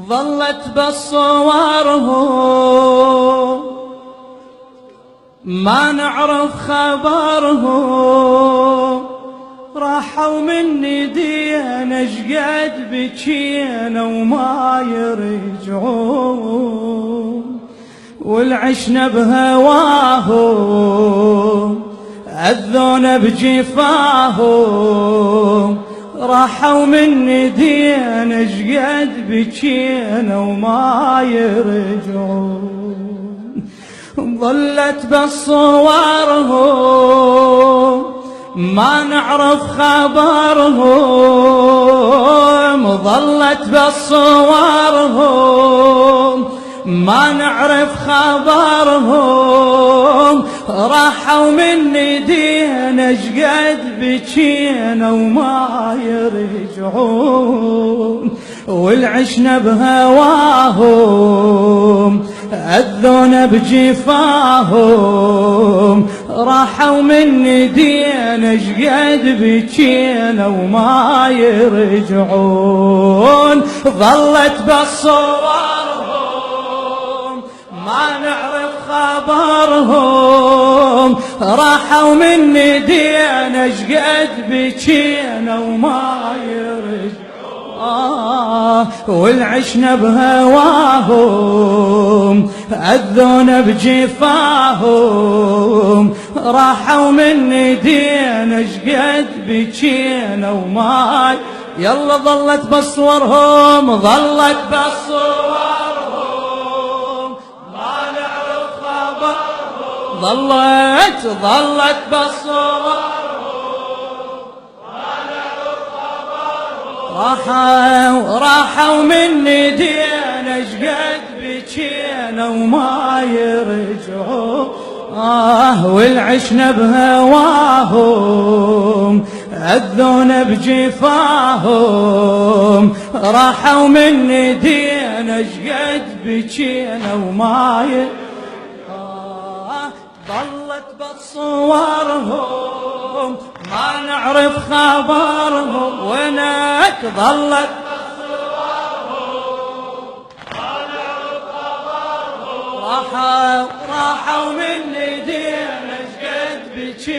ظلت بصورهم ما نعرف خبرهم، راحوا مني دينا شقد بكينا وما يرجعون، والعشنا بهواهم أذونا بجفاهم، راحوا مني دينا شقد بكينا وما يرجعون. ظلت بصورهم ما نعرف خبرهم، ظلت بصورهم ما نعرف خبرهم، راحوا مني دينا شقد بكينا وما يرجعون، والعشنا بهواهم أذونا بجفاهم، راحوا مني دينا شقد بكينا وما يرجعون. ظلت بصورهم ما نعرف خبرهم، راحوا مني دينا شقد بكينا وما يرجعون، والعشنا بهواهم أذونا بجفاهم، راحوا مني دينا شقد بكينا وما يلا. ظلت بصورهم ظلت بصورهم ما نعرف خبرهم، ظلت بصورهم راحوا مني دينا شقد بكينا وما يرجعون، والعشنا بهواهم أذونا بجفاهم، راحوا مني دينا شقد بكينا وما يرجعون. ظلت بصورهم ما نعرف خبرهم، وينك ظلت بصورهم ما نعرف خبرهم، راحوا مني دينا شقد بكينا